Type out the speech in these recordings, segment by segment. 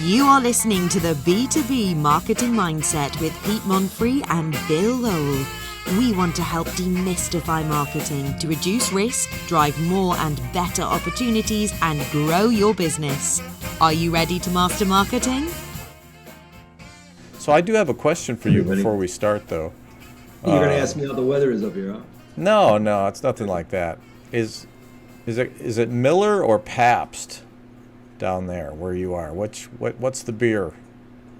You are listening to the B2B Marketing Mindset with Pete Monfrey and Bill Lowell. We want to help demystify marketing to reduce risk, drive more and better opportunities, and grow your business. Are you ready to master marketing? So I do have a question for you before we start, though. You're going to ask me how the weather is up here, huh? No, it's nothing like that. Is it Miller or Pabst down there where you are? What's the beer?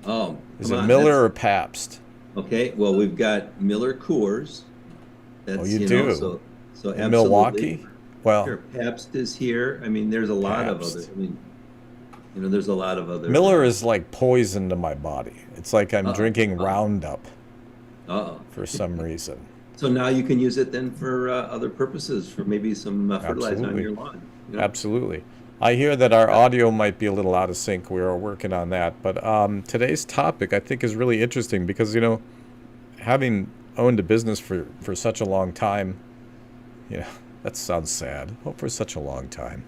Oh, Is it Miller or Pabst? Okay, well, we've got Miller Coors. That's, you do. So In absolutely. Milwaukee? Well, Sure, Pabst is here. I mean, there's a lot of Pabst. other. I mean, there's a lot of other. Miller is like poison to my body. It's like I'm drinking Roundup for some reason. So now you can use it then for other purposes, for maybe some fertilizer on your lawn. Absolutely. I hear that our audio might be a little out of sync. We are working on that. But today's topic, I think, is really interesting because, having owned a business for such a long time, that sounds sad. Oh, for such a long time.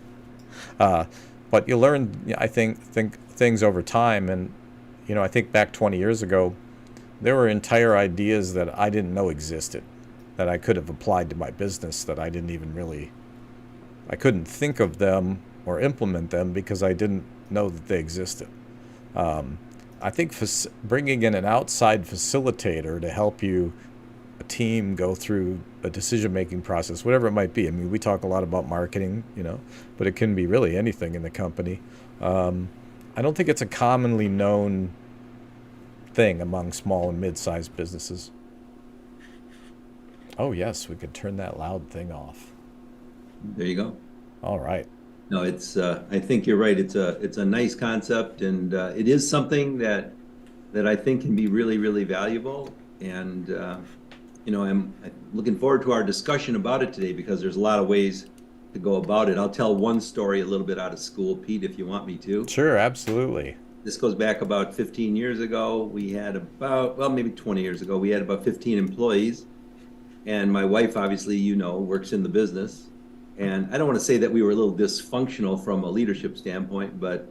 But you learn, I think things over time. And, I think back 20 years ago, there were entire ideas that I didn't know existed, that I could have applied to my business that I couldn't think of them or implement them because I didn't know that they existed. I think bringing in an outside facilitator to help a team go through a decision-making process, whatever it might be. I mean, we talk a lot about marketing, but it can be really anything in the company. I don't think it's a commonly known thing among small and mid-sized businesses. Oh, yes, we could turn that loud thing off. There you go. All right. No, it's. I think you're right. It's a nice concept, and it is something that I think can be really, really valuable. And I'm looking forward to our discussion about it today because there's a lot of ways to go about it. I'll tell one story a little bit out of school, Pete, if you want me to. Sure, absolutely. This goes back about 15 years ago. We had maybe 20 years ago, we had about 15 employees. And my wife, obviously, works in the business. And I don't want to say that we were a little dysfunctional from a leadership standpoint, but,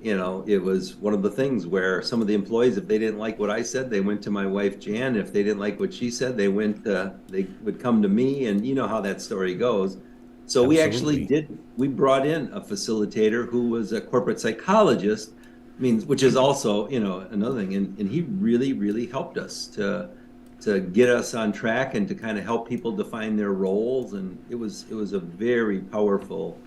it was one of the things where some of the employees, if they didn't like what I said, they went to my wife, Jan. If they didn't like what she said, they would come to me, and you know how that story goes. So Absolutely. we brought in a facilitator who was a corporate psychologist, which is also, another thing. And he really, really helped us to get us on track and to kind of help people define their roles. And it was a very powerful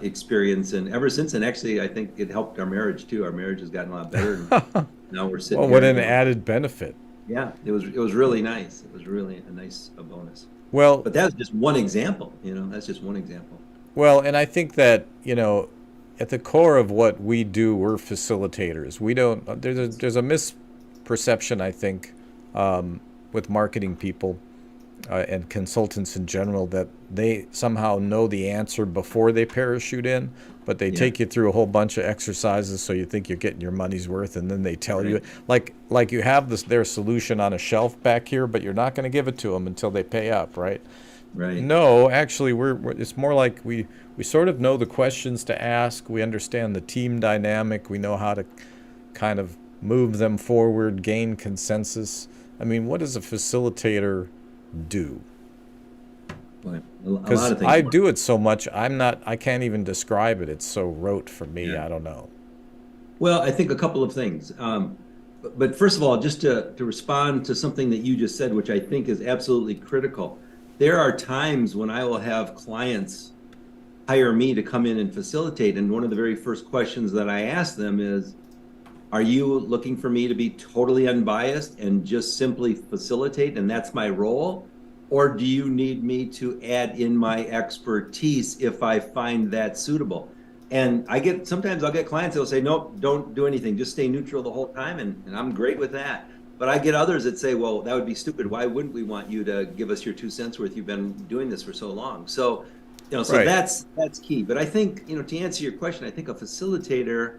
experience. And ever since, and actually, I think it helped our marriage too. Our marriage has gotten a lot better. And now we're sitting Well, here. what an added benefit. Yeah, it was really nice. It was really a nice bonus. Well, But that's just one example, that's just one example. well, and I think that, at the core of what we do, we're facilitators. We don't, there's a misperception, I think, with marketing people and consultants in general, that they somehow know the answer before they parachute in, but they take you through a whole bunch of exercises so you think you're getting your money's worth, and then they tell you, like you have their solution on a shelf back here, but you're not going to give it to them until they pay up, right? Right. No, actually, it's more like we sort of know the questions to ask. We understand the team dynamic. We know how to kind of move them forward, gain consensus. I mean, what does a facilitator do? Well, a Because lot of things. I do it so much, I can't even describe it. It's so rote for me. Yeah. I don't know. Well, I think a couple of things. But first of all, just to respond to something that you just said, which I think is absolutely critical. There are times when I will have clients hire me to come in and facilitate. And one of the very first questions that I ask them is, are you looking for me to be totally unbiased and just simply facilitate, and that's my role? Or do you need me to add in my expertise if I find that suitable? And sometimes I'll get clients that'll say, nope, don't do anything, just stay neutral the whole time, and I'm great with that. But I get others that say, well, that would be stupid. Why wouldn't we want you to give us your 2 cents worth? You've been doing this for so long. So, Right. that's key. But I think, to answer your question, I think a facilitator,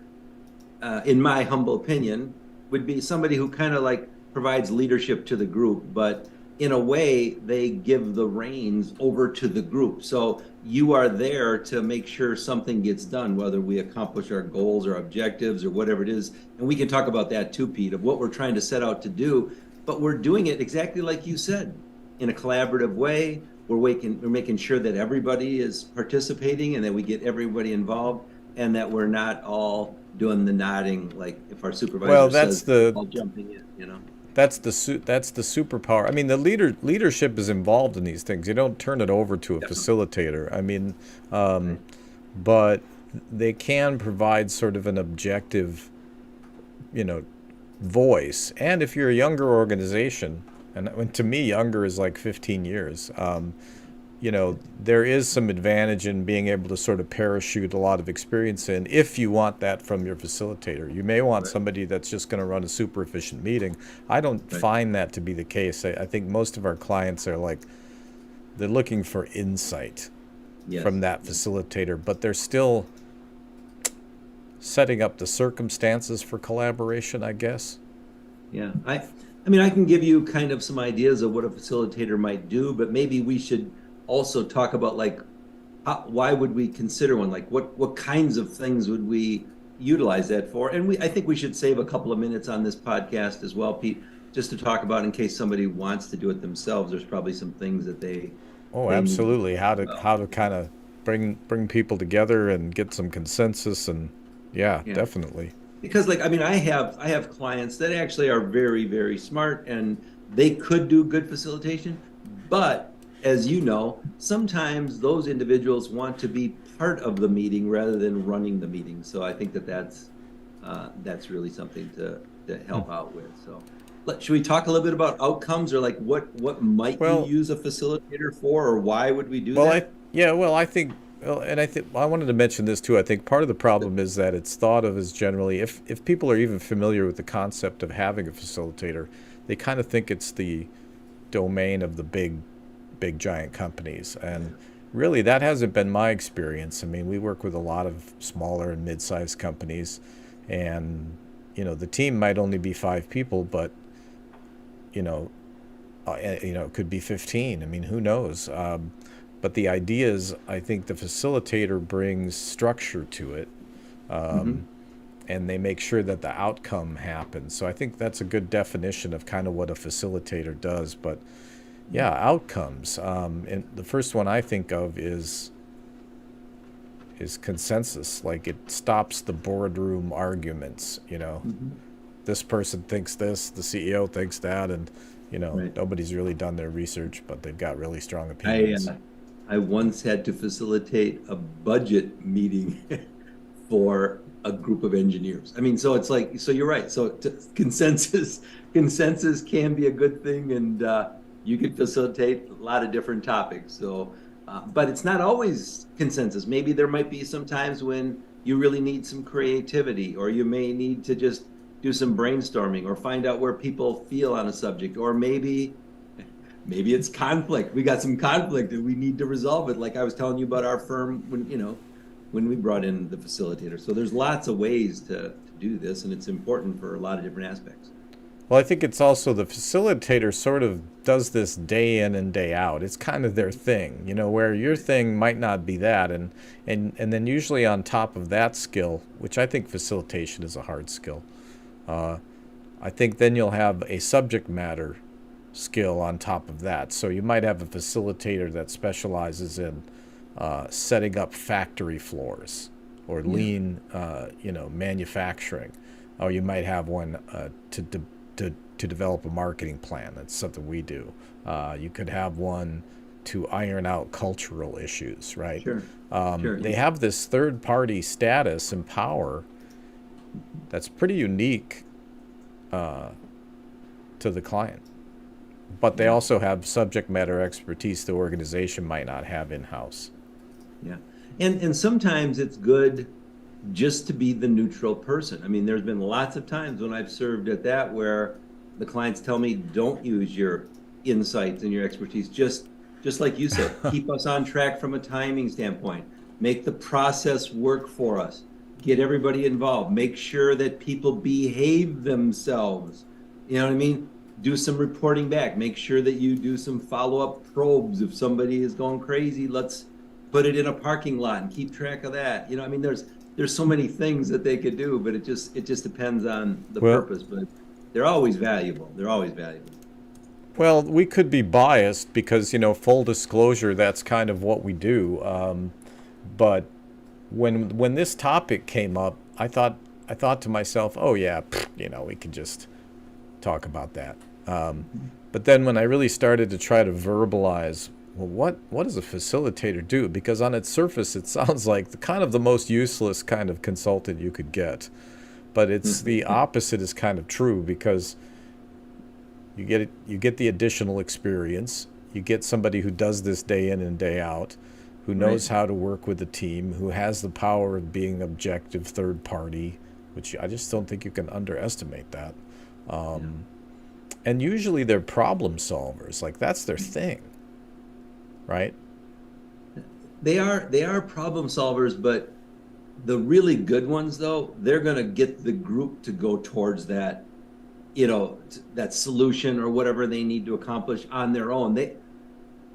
in my humble opinion, would be somebody who kind of like provides leadership to the group, but in a way, they give the reins over to the group. So you are there to make sure something gets done, whether we accomplish our goals or objectives or whatever it is. And we can talk about that too, Pete, of what we're trying to set out to do. But we're doing it exactly like you said, in a collaborative way. We're making sure that everybody is participating and that we get everybody involved, and that we're not all doing the nodding like if our supervisor says all jumping in, you know. That's the superpower. I mean, the leadership is involved in these things. You don't turn it over to a facilitator. I mean, but they can provide sort of an objective, voice. And if you're a younger organization, and to me, younger is like 15 years. There is some advantage in being able to sort of parachute a lot of experience in if you want that from your facilitator. You may want somebody that's just going to run a super efficient meeting. I don't find that to be the case. I think most of our clients are they're looking for insight from that facilitator, but they're still setting up the circumstances for collaboration, I guess. Yeah. I mean, I can give you kind of some ideas of what a facilitator might do, but maybe we should also talk about why would we consider one? Like what kinds of things would we utilize that for? And I think we should save a couple of minutes on this podcast as well, Pete, just to talk about in case somebody wants to do it themselves. There's probably some things that they absolutely how to kind of bring people together and get some consensus and definitely. Because I have clients that actually are very, very smart and they could do good facilitation, but as you know, sometimes those individuals want to be part of the meeting rather than running the meeting. So I think that's really something to help out with. So should we talk a little bit about outcomes, or what might you use a facilitator for, or why would we do that? I wanted to mention this too. I think part of the problem is that it's thought of as generally, if people are even familiar with the concept of having a facilitator, they kind of think it's the domain of the big giant companies. And really, that hasn't been my experience. I mean, we work with a lot of smaller and mid-sized companies, and the team might only be 5 people, but it could be 15. I mean, who knows? But the idea is, I think the facilitator brings structure to it, and they make sure that the outcome happens. So I think that's a good definition of kind of what a facilitator does. But outcomes. And the first one I think of is consensus. Like, it stops the boardroom arguments. This person thinks this, the CEO thinks that, and nobody's really done their research, but they've got really strong opinions. I once had to facilitate a budget meeting for a group of engineers. I mean, so it's so you're right. So consensus can be a good thing, and you could facilitate a lot of different topics. So, but it's not always consensus. Maybe there might be some times when you really need some creativity, or you may need to just do some brainstorming or find out where people feel on a subject, or maybe it's conflict. We got some conflict and we need to resolve it. Like I was telling you about our firm when we brought in the facilitator. So there's lots of ways to do this, and it's important for a lot of different aspects. Well, I think it's also the facilitator sort of does this day in and day out. It's kind of their thing, where your thing might not be that. And then usually on top of that skill, which I think facilitation is a hard skill, I think then you'll have a subject matter skill on top of that. So you might have a facilitator that specializes in setting up factory floors or lean, manufacturing. Or you might have one to develop a marketing plan. That's something we do. You could have one to iron out cultural issues, right? Sure. They have this third-party status and power that's pretty unique to the client. But they also have subject matter expertise the organization might not have in-house. Yeah. And sometimes it's good just to be the neutral person. I mean, there's been lots of times when I've served at that where the clients tell me, don't use your insights and your expertise. Just like you said, keep us on track from a timing standpoint. Make the process work for us. Get everybody involved. Make sure that people behave themselves. You know what I mean? do some reporting back. Make sure that you do some follow-up probes. If somebody is going crazy, let's put it in a parking lot and keep track of that. I mean, there's so many things that they could do, but it just depends on the purpose. But they're always valuable. They're always valuable. Well, we could be biased because, full disclosure, that's kind of what we do. But when this topic came up, I thought to myself, oh yeah, we can just talk about that. But then when I really started to try to verbalize, well, what does a facilitator do? Because on its surface, it sounds like the most useless kind of consultant you could get. But it's the opposite is kind of true, because you get the additional experience. You get somebody who does this day in and day out, who knows how to work with the team, who has the power of being objective third party, which I just don't think you can underestimate that. And usually they're problem solvers. Like, that's their thing, right? They are problem solvers, but the really good ones, though, they're going to get the group to go towards that, that solution or whatever they need to accomplish on their own.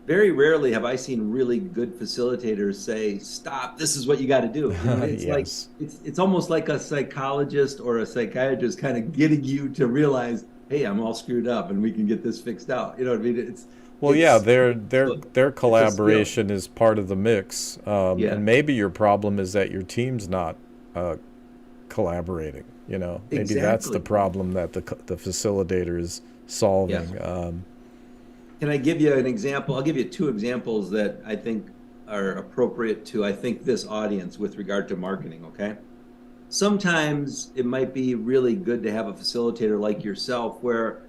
Very rarely have I seen really good facilitators say, "Stop! This is what you got to do." It's yes. it's almost like a psychologist or a psychiatrist kind of getting you to realize, "Hey, I'm all screwed up, and we can get this fixed out." You know what I mean? Their collaboration is part of the mix, and maybe your problem is that your team's not collaborating. Maybe that's the problem that the facilitator is solving. Yeah. Can I give you an example? I'll give you two examples that I think are appropriate to, this audience with regard to marketing, okay? Sometimes it might be really good to have a facilitator like yourself where,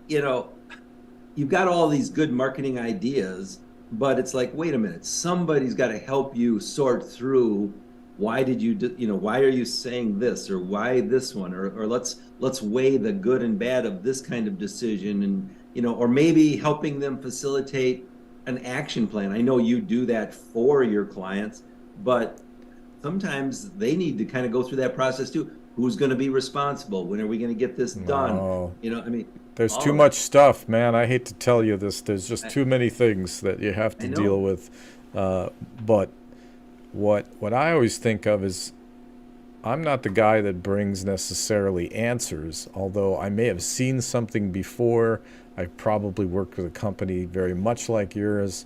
you've got all these good marketing ideas, but it's like, wait a minute, somebody's got to help you sort through why did you why are you saying this, or why this one, or let's weigh the good and bad of this kind of decision, and or maybe helping them facilitate an action plan. I know you do that for your clients, but sometimes they need to kind of go through that process too. Who's going to be responsible? When are we going to get this done? No. There's too much stuff, man. I hate to tell you this. There's just too many things that you have to deal with. But what I always think of is, I'm not the guy that brings necessarily answers, although I may have seen something before. I've probably worked with a company very much like yours.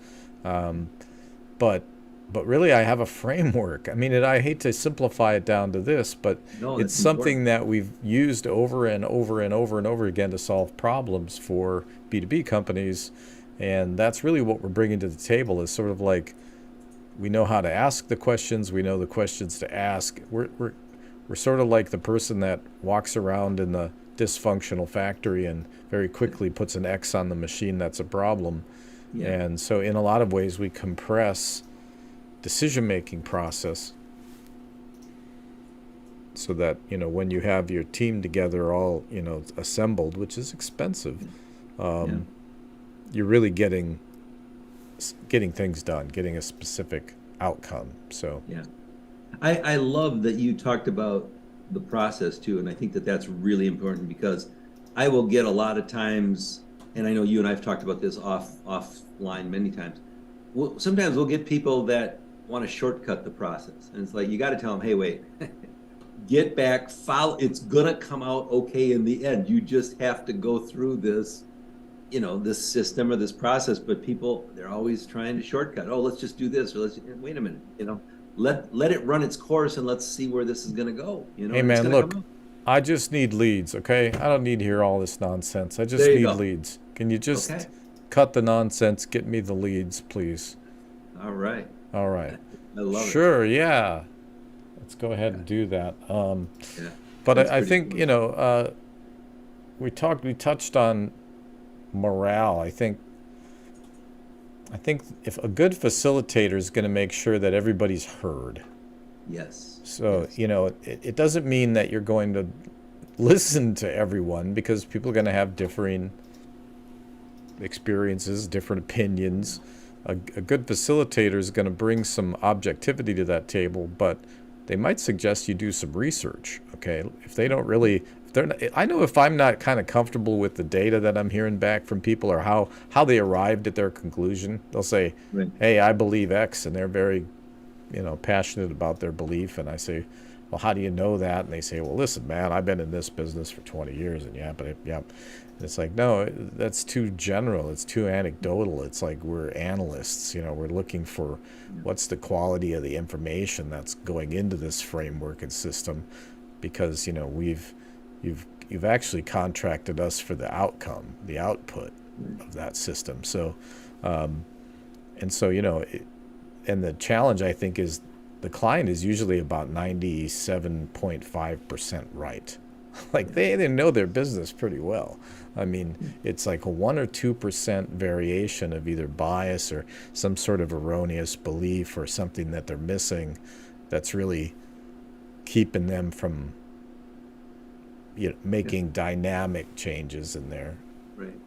But really, I have a framework. I mean, I hate to simplify it down to this, but it's something that we've used over and over and over and over again to solve problems for B2B companies. And that's really what we're bringing to the table, is sort of like, we know how to ask the questions. We know the questions to ask. We're sort of like the person that walks around in the dysfunctional factory and very quickly puts an X on the machine that's a problem. Yeah. And so in a lot of ways, we compress decision-making process so that, when you have your team together all, assembled, which is expensive, you're really getting things done, getting a specific outcome. So yeah, I love that you talked about the process too, and I think that that's really important, because I will get a lot of times, and I know you and I've talked about this offline many times. Sometimes we'll get people that want to shortcut the process, and it's like, you got to tell them, hey, wait, get back, follow. It's gonna come out okay in the end. You just have to go through this, this system or this process. But people, they're always trying to shortcut. Oh, let's just do this, or wait a minute, let it run its course, and let's see where this is going to go. Hey man, look, I just need leads, okay? I don't need to hear all this nonsense. I just need leads. Can you just cut the nonsense, get me the leads, please? All right. I love it. Sure, yeah. Let's go ahead and do that. But I think, we touched on morale. I think if a good facilitator is going to make sure that everybody's heard. Yes. So, it doesn't mean that you're going to listen to everyone, because people are going to have differing experiences, different opinions. A good facilitator is going to bring some objectivity to that table, but they might suggest you do some research, okay? If I know if I'm not kind of comfortable with the data that I'm hearing back from people or how they arrived at their conclusion, they'll say, Right. hey, I believe X, and they're very, passionate about their belief. And I say, well, how do you know that? And they say, well, listen, man, I've been in this business for 20 years, and yeah. And it's like, no, that's too general. It's too anecdotal. It's like we're analysts, we're looking for what's the quality of the information that's going into this framework and system, because, you've actually contracted us for the outcome, the output of that system. So, and the challenge, I think, is the client is usually about 97.5% right. Like they know their business pretty well. I mean, it's like a 1 or 2% variation of either bias or some sort of erroneous belief or something that they're missing that's really keeping them from making dynamic changes in their Right.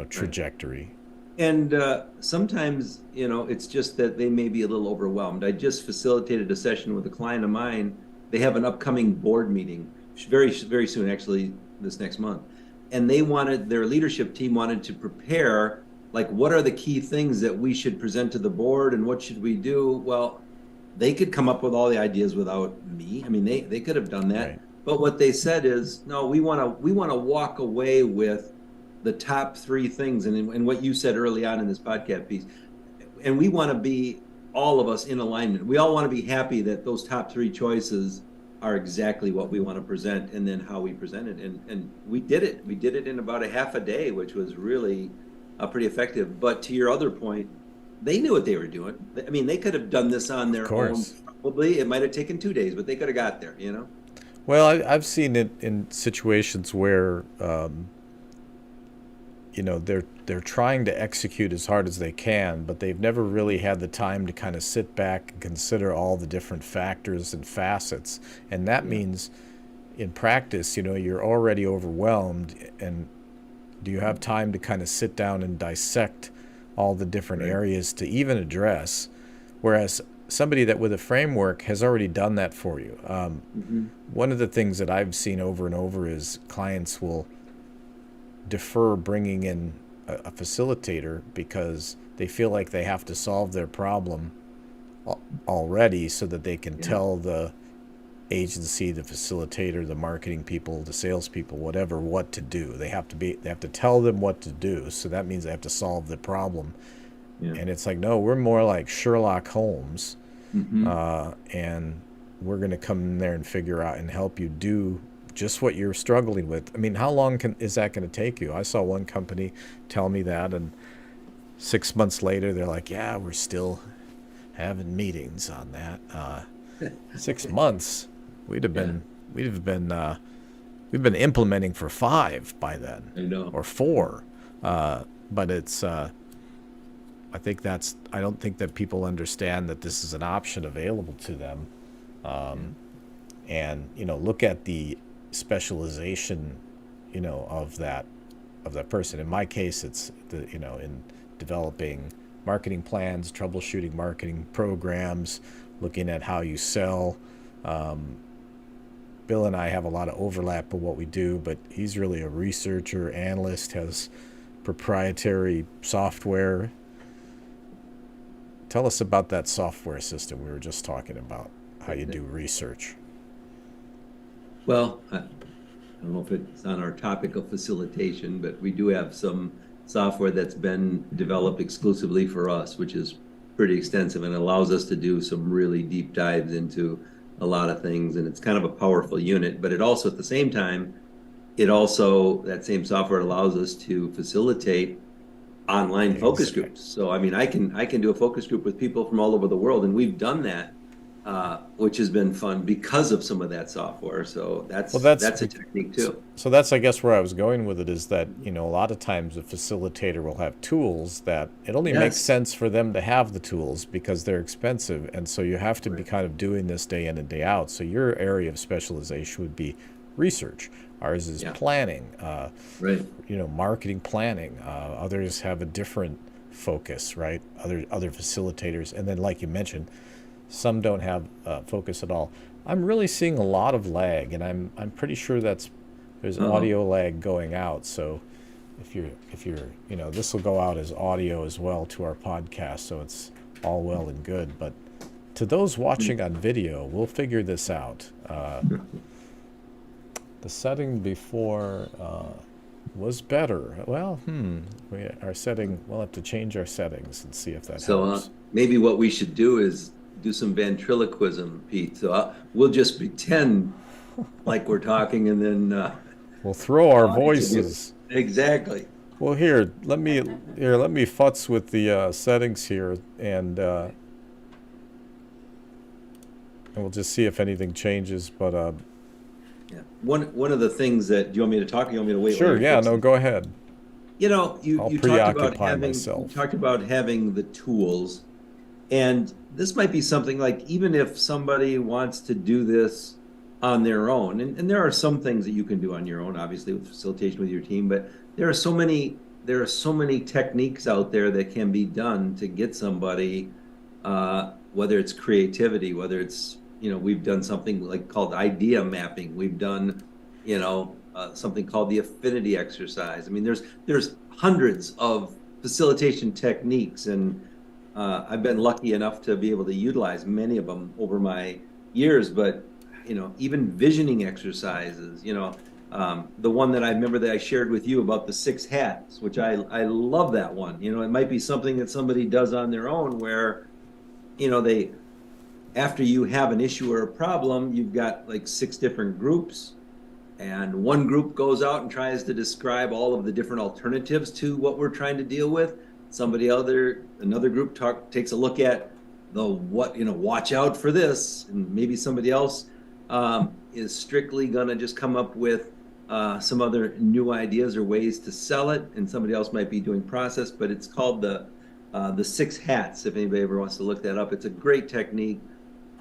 trajectory. And sometimes, it's just that they may be a little overwhelmed. I just facilitated a session with a client of mine. They have an upcoming board meeting very, very soon, actually, this next month. And their leadership team wanted to prepare, like, what are the key things that we should present to the board and what should we do? Well, they could come up with all the ideas without me. I mean, they could have done that. Right. But what they said is, no, we want to walk away with the top 3 things, and what you said early on in this podcast piece, and we want to be, all of us, in alignment. We all want to be happy that those top 3 choices are exactly what we want to present, and then how we present it. And we did it. We did it in about a half a day, which was really pretty effective. But to your other point, they knew what they were doing. I mean, they could have done this on their own. Probably it might have taken 2 days, but they could have got there. Well, I've seen it in situations where they're trying to execute as hard as they can, but they've never really had the time to kind of sit back and consider all the different factors and facets. And that means in practice, you're already overwhelmed, and do you have time to kind of sit down and dissect all the different areas to even address, whereas somebody that with a framework has already done that for you. One of the things that I've seen over and over is clients will defer bringing in a facilitator because they feel like they have to solve their problem already so that they can tell the agency, the facilitator, the marketing people, the salespeople, whatever, what to do. They have to tell them what to do. So that means they have to solve the problem. Yeah. And it's like, no, we're more like Sherlock Holmes, and we're going to come in there and figure out and help you do just what you're struggling with. I mean, how long is that going to take you? I saw one company tell me that, and 6 months later, they're like, yeah, we're still having meetings on that. 6 months, we've been implementing for 5 by then. I know. Or 4. But it's, I don't think that people understand that this is an option available to them. And, look at the specialization, of that person. In my case, it's in developing marketing plans, troubleshooting marketing programs, looking at how you sell. Bill and I have a lot of overlap of what we do, but he's really a researcher, analyst, has proprietary software. Tell us about that software system we were just talking about, how you do research. Well, I don't know if it's on our topic of facilitation, but we do have some software that's been developed exclusively for us, which is pretty extensive and allows us to do some really deep dives into a lot of things. And it's kind of a powerful unit, but it also, at the same time, that same software allows us to facilitate online focus groups. So, I mean, I can do a focus group with people from all over the world, and we've done that, which has been fun because of some of that software. So that's a technique too. So that's, I guess, where I was going with it is that, a lot of times a facilitator will have tools that it only makes sense for them to have the tools because they're expensive. And so you have to be kind of doing this day in and day out. So your area of specialization would be research. Ours is planning, marketing planning. Others have a different focus, right? Other facilitators. And then, like you mentioned, some don't have focus at all. I'm really seeing a lot of lag, and I'm pretty sure that's there's Uh-huh. audio lag going out. So if you're, this will go out as audio as well to our podcast. So it's all well and good. But to those watching on video, we'll figure this out. The setting before was better. Well, we'll have to change our settings and see if that So helps. maybe what we should do is do some ventriloquism, Pete. So we'll just pretend like we're talking, and then We'll throw our audience will do it. voices. Exactly. Well, let me futz with the settings here, and we'll just see if anything changes. But Yeah. One of the things that, do you want me to talk? Or you want me to wait? while sure, you're yeah, fixing no, it? go ahead. You know, you I'll you talked about preoccupy having myself. you talked about having the tools, and this might be something like, even if somebody wants to do this on their own, and there are some things that you can do on your own, obviously with facilitation with your team, but there are so many techniques out there that can be done to get somebody, whether it's creativity, whether it's, we've done something like called idea mapping. We've done, something called the affinity exercise. I mean, there's hundreds of facilitation techniques, and I've been lucky enough to be able to utilize many of them over my years. But even visioning exercises. The one that I remember that I shared with you about the 6 hats, which I love that one. It might be something that somebody does on their own, where they, after you have an issue or a problem, you've got like 6 different groups, and one group goes out and tries to describe all of the different alternatives to what we're trying to deal with. Another group takes a look at watch out for this, and maybe somebody else is strictly gonna just come up with some other new ideas or ways to sell it, and somebody else might be doing process. But it's called the 6 hats. If anybody ever wants to look that up, it's a great technique.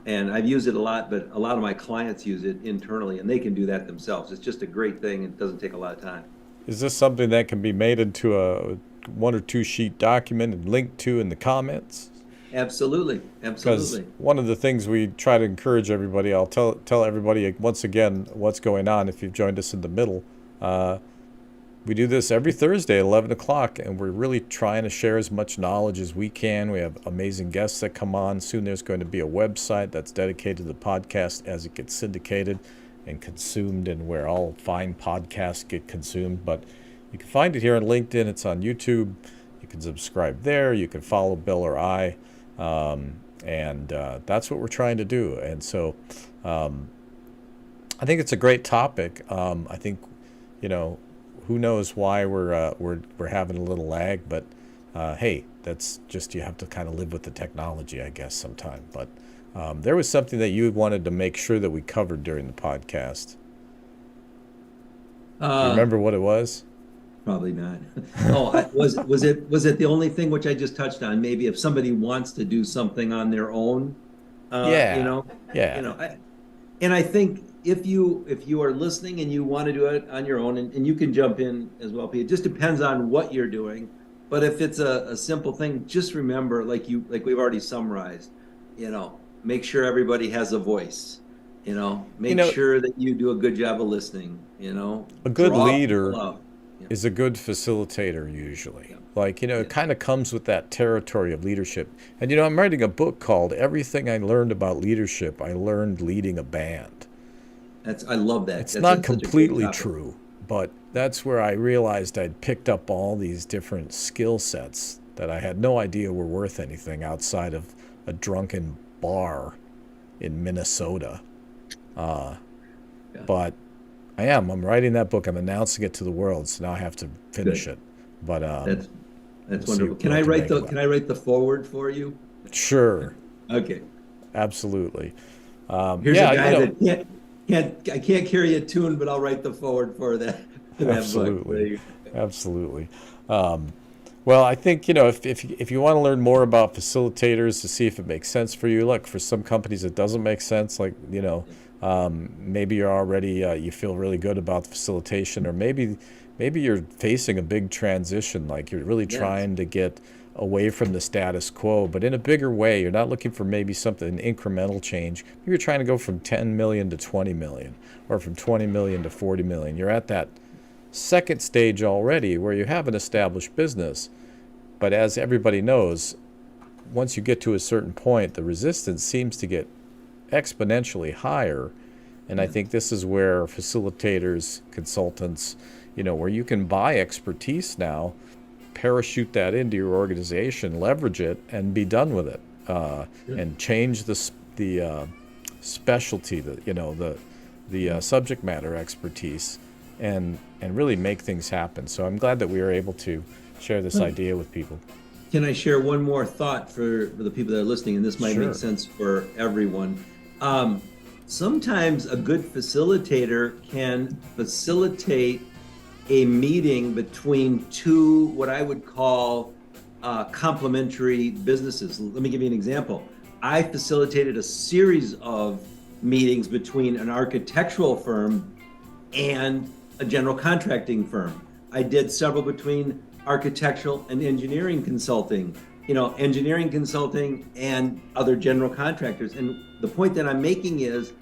And I've used it a lot, but a lot of my clients use it internally, and they can do that themselves. It's just a great thing. It doesn't take a lot of time. Is this something that can be made into a 1 or 2 sheet document and linked to in the comments? Absolutely. Because Absolutely. one of the things we try to encourage everybody, I'll tell everybody once again what's going on if you've joined us in the middle. We do this every Thursday at 11 o'clock, and we're really trying to share as much knowledge as we can. We have amazing guests that come on. Soon there's going to be a website that's dedicated to the podcast as it gets syndicated and consumed, and where all fine podcasts get consumed. But you can find it here on LinkedIn. It's on YouTube. You can subscribe there. You can follow Bill or I. And that's what we're trying to do. And so I think it's a great topic. I think, who knows why we're having a little lag, but hey, that's just, you have to kind of live with the technology, I guess, sometime. But there was something that you wanted to make sure that we covered during the podcast. Do you remember what it was? Probably not. Was it the only thing which I just touched on? Maybe if somebody wants to do something on their own, Yeah. and I think if you are listening and you want to do it on your own, and you can jump in as well, Pete. It just depends on what you're doing. But if it's a simple thing, just remember, like we've already summarized, make sure everybody has a voice. Make sure that you do a good job of listening. A good Draw leader people out. is a good facilitator usually. Yeah. It kind of comes with that territory of leadership. And I'm writing a book called Everything I Learned About Leadership, I Learned Leading a Band. I love that. It's That's not such a great completely topic. true, but that's where I realized I'd picked up all these different skill sets that I had no idea were worth anything outside of a drunken bar in Minnesota. Yeah. But I'm writing that book. I'm announcing it to the world, so now I have to finish Good. it. But That's we'll see wonderful. what Can we I can write make the about Can I write the forward for you? Sure, Okay. absolutely. Here's Yeah, a guy that I can't carry a tune, but I'll write the forward for that book. Absolutely. Absolutely. Well, I think, if you want to learn more about facilitators to see if it makes sense for you, look, for some companies it doesn't make sense. Like, maybe you're already, you feel really good about the facilitation, or maybe you're facing a big transition, like you're really Yes. trying to get away from the status quo, but in a bigger way. You're not looking for maybe something incremental change. Maybe you're trying to go from 10 million to 20 million, or from 20 million to 40 million. You're at that second stage already where you have an established business. But as everybody knows, once you get to a certain point, the resistance seems to get exponentially higher. And I think this is where facilitators, consultants, where you can buy expertise now, parachute that into your organization, leverage it, and be done with it, and change the specialty, the subject matter expertise, and really make things happen. So I'm glad that we were able to share this idea with people. Can I share one more thought for the people that are listening? And this might Sure. make sense for everyone. Sometimes a good facilitator can facilitate a meeting between two, what I would call complementary businesses. Let me give you an example. I facilitated a series of meetings between an architectural firm and a general contracting firm. I did several between architectural and engineering consulting, engineering consulting and other general contractors. And the point that I'm making is,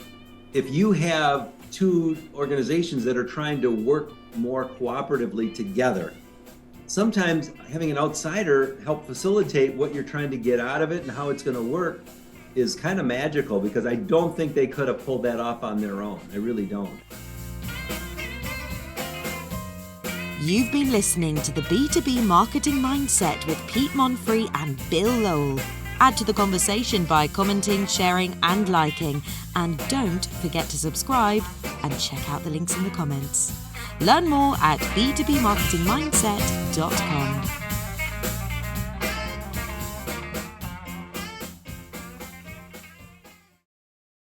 if you have two organizations that are trying to work more cooperatively together, sometimes having an outsider help facilitate what you're trying to get out of it and how it's going to work is kind of magical, because I don't think they could have pulled that off on their own. I really don't. You've been listening to the B2B Marketing Mindset with Pete Monfrey and Bill Lowell. Add to the conversation by commenting, sharing, and liking. And don't forget to subscribe and check out the links in the comments. Learn more at b2bmarketingmindset.com.